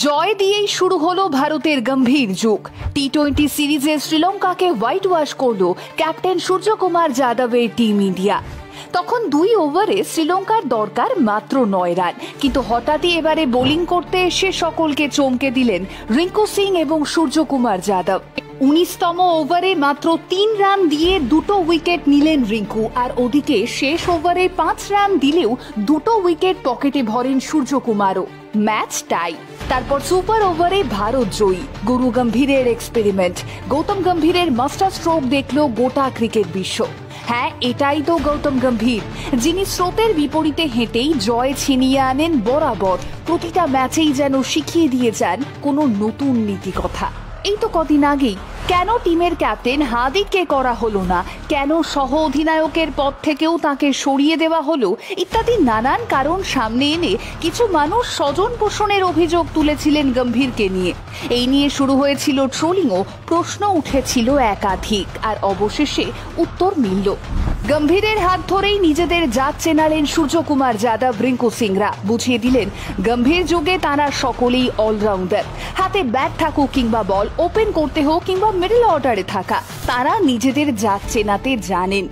জয় দিয়েই শুরু হলো ভারতের গম্ভীর যুগ। টি-20 সিরিজে শ্রীলঙ্কাকে হোয়াইট ওয়াশ করল ক্যাপ্টেন সূর্যকুমার যাদবের টিম ইন্ডিয়া। তখন 2 ওভারে শ্রীলঙ্কার দরকার মাত্র 9 রান, কিন্তু হঠাৎই এবারে বোলিং করতে এসে সকলকে চমকে দিলেন রিঙ্কু সিং এবং সূর্যকুমার যাদব। 19তম ওভারে মাত্র 3 রান দিয়ে 2টো উইকেট নিলেন রিঙ্কু, আর ওদিকে শেষ ওভারে 5 রান দিলেও 2টো উইকেট পকেটে ভরেন সূর্যকুমারও। ম্যাচ টাই। তারপর সুপার ওভারে ভারত জয়ী। গুরু গম্ভীরের এক্সপেরিমেন্ট, গৌতম গম্ভীরের মাস্টার স্ট্রোক দেখলো গোটা ক্রিকেট বিশ্ব। হ্যাঁ, এটাই তো গৌতম গম্ভীর, যিনি স্রোতের বিপরীতে হেঁটেই জয় ছিনিয়ে আনেন বরাবর। প্রতিটা ম্যাচেই যেন শিখিয়ে দিয়ে যান কোনো নতুন নীতি কথা। এই তো কদিন আগেই কেন টিমের ক্যাপ্টেন হার্দিককে করা হলো না, কেন সহ অধিনায়কের পদ থেকেও তাকে সরিয়ে দেওয়া হলো, ইত্যাদি নানান কারণ সামনে এনে কিছু মানুষ স্বজন পোষণের অভিযোগ তুলেছিলেন গম্ভীরকে নিয়ে। এই নিয়ে শুরু হয়েছিল ট্রোলিংও, প্রশ্ন উঠেছিল একাধিক, আর অবশেষে উত্তর মিলল। গম্ভীরের হাত ধরেই নিজেদের জাত চেনালেন সূর্যকুমার যাদব, রিঙ্কু সিংরা। বুঝিয়ে দিলেন গম্ভীর যুগে তারা সকলেই অলরাউন্ডার। হাতে ব্যাট থাকুক কিংবা বল, ওপেন করতে হোক কিংবা মিডল অর্ডারে থাকা, তারা নিজেদের জাত চেনাতে জানেন।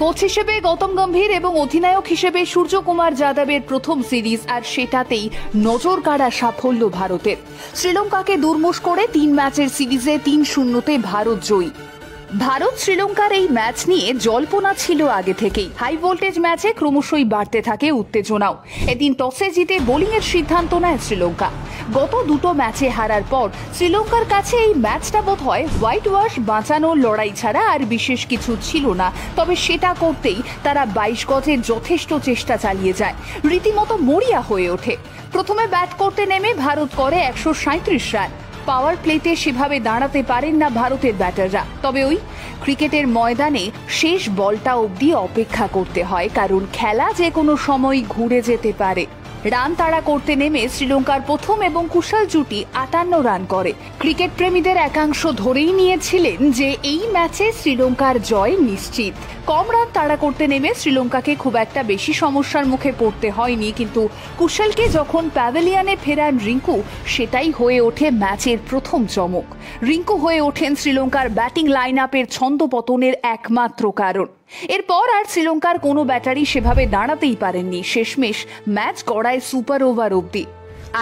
কোচ হিসেবে গৌতম গম্ভীর এবং অধিনায়ক হিসেবে সূর্যকুমার যাদবের প্রথম সিরিজ, আর সেটাতেই নজর কাড়া সাফল্য ভারতের। শ্রীলঙ্কাকে দুর্মুশ করে 3 ম্যাচের সিরিজে 3-0 ভারত জয়ী। ভারত শ্রীলঙ্কার এই ম্যাচ নিয়ে জল্পনা ছিল আগে থেকেই। হাই ভোল্টেজ ম্যাচে ক্রমশই বাড়তে থাকে উত্তেজনাও। এদিন টসে জিতে বোলিংয়ের সিদ্ধান্ত নেয় শ্রীলঙ্কা। গত 2টো ম্যাচে হারার পর শ্রীলঙ্কার কাছে এই ম্যাচটা বোধহয় হোয়াইট ওয়াশ বাঁচানোর লড়াই ছাড়া আর বিশেষ কিছু ছিল না। তবে সেটা করতেই তারা 22 গজের যথেষ্ট চেষ্টা চালিয়ে যায়, রীতিমতো মরিয়া হয়ে ওঠে। প্রথমে ব্যাট করতে নেমে ভারত করে 137 রান। পাওয়ার প্লেতে সেভাবে দাঁড়াতে পারেন না ভারতের ব্যাটাররা। তবে ওই ক্রিকেটের ময়দানে শেষ বলটা অবধি অপেক্ষা করতে হয়, কারণ খেলা যে কোনো সময় ঘুরে যেতে পারে। রান তাড়া করতে নেমে শ্রীলঙ্কার প্রথম এবং কুশাল জুটি 58 রান করে। ক্রিকেট প্রেমীদের একাংশ ধরেই নিয়েছিলেন যে এই ম্যাচে শ্রীলঙ্কার জয় নিশ্চিত। কম রান তাড়া করতে নেমে শ্রীলঙ্কাকে খুব একটা বেশি সমস্যার মুখে পড়তে হয়নি, কিন্তু কুশলকে যখন প্যাভিলিয়নে ফেরান রিঙ্কু, সেটাই হয়ে ওঠে ম্যাচের প্রথম চমক। রিঙ্কু হয়ে ওঠেন শ্রীলঙ্কার ব্যাটিং লাইন আপের ছন্দপতনের একমাত্র কারণ। এরপর আর শ্রীলঙ্কার কোনো ব্যাটারি সেভাবে দাঁড়াতেই পারেননি, শেষমেশ ম্যাচ গড়ায় সুপার ওভার অবধি।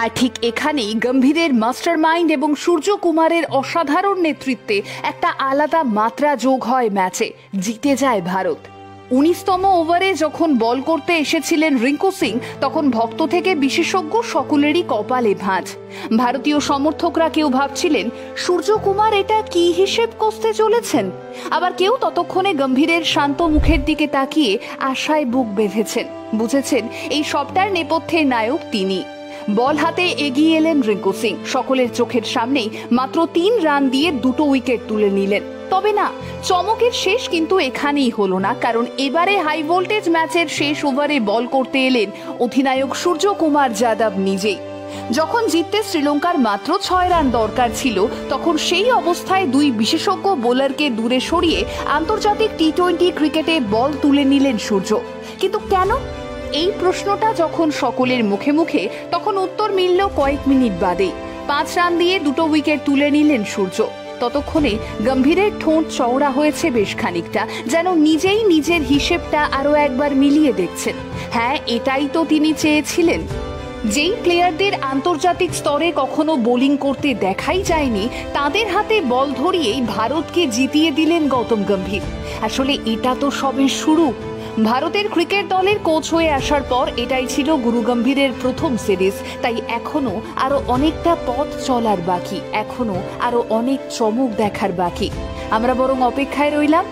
আর ঠিক এখানেই গম্ভীরের মাস্টার মাইন্ড এবং সূর্যকুমারের অসাধারণ নেতৃত্বে একটা আলাদা মাত্রা যোগ হয় ম্যাচে। জিতে যায় ভারত। 19তম ওভারে যখন বল করতে এসেছিলেন রিঙ্কু সিং, তখন ভক্ত থেকে বিশেষজ্ঞ সকলেরই কপালে ভাঁজ। ভারতীয় সমর্থকরা কেউ ভাবছিলেন সূর্যকুমার এটা কি হিসেব কষতে চলেছেন, আবার কেউ ততক্ষণে গম্ভীরের শান্ত মুখের দিকে তাকিয়ে আশায় বুক বেঁধেছেন। বুঝেছেন এই সবটার নেপথ্যে নায়ক তিনি। বল হাতে এগিয়ে এলেন রিঙ্কু সিং। সকলের চোখের সামনেই মাত্র 3 রান দিয়ে 2টো উইকেট তুলে নিলেন। তবে না, চমকের শেষ কিন্তু এখানেই হলো না, কারণ এবারে হাই ভোল্টেজ ম্যাচের শেষ ওভারে বল করতে এলেন অধিনায়ক সূর্যকুমার যাদব নিজেই। যখন জিততে শ্রীলঙ্কার মাত্র 6 রান দরকার ছিল, তখন সেই অবস্থায় 2 বিশেষজ্ঞ বোলারকে দূরে সরিয়ে আন্তর্জাতিক টি-20 ক্রিকেটে বল তুলে নিলেন সূর্য। কিন্তু কেন? এই প্রশ্নটা যখন সকলের মুখে মুখে, তখন উত্তর মিলল কয়েক মিনিট বাদেই। 5 রান দিয়ে 2টো উইকেট তুলে নিলেন সূর্য। ততক্ষণে গম্ভীরের ঠোঁট চওড়া হয়েছে বেশ খানিকটা, যেন নিজেই নিজের হিসেবটা আরো একবার মিলিয়ে দেখছেন। হ্যাঁ, এটাই তো তিনি চেয়েছিলেন। যেই প্লেয়ারদের আন্তর্জাতিক স্তরে কখনো বোলিং করতে দেখাই যায়নি, তাদের হাতে বল ধরিয়েই ভারতকে জিতিয়ে দিলেন গৌতম গম্ভীর। আসলে এটা তো সবে শুরু। ভারতের ক্রিকেট দলের কোচ হয়ে আসার পর এটাই ছিল গুরু গম্ভীরের প্রথম সিরিজ। তাই এখনো আরো অনেকটা পথ চলার বাকি, এখনো আরো অনেক চমক দেখার বাকি। আমরা বরং অপেক্ষায় রইলাম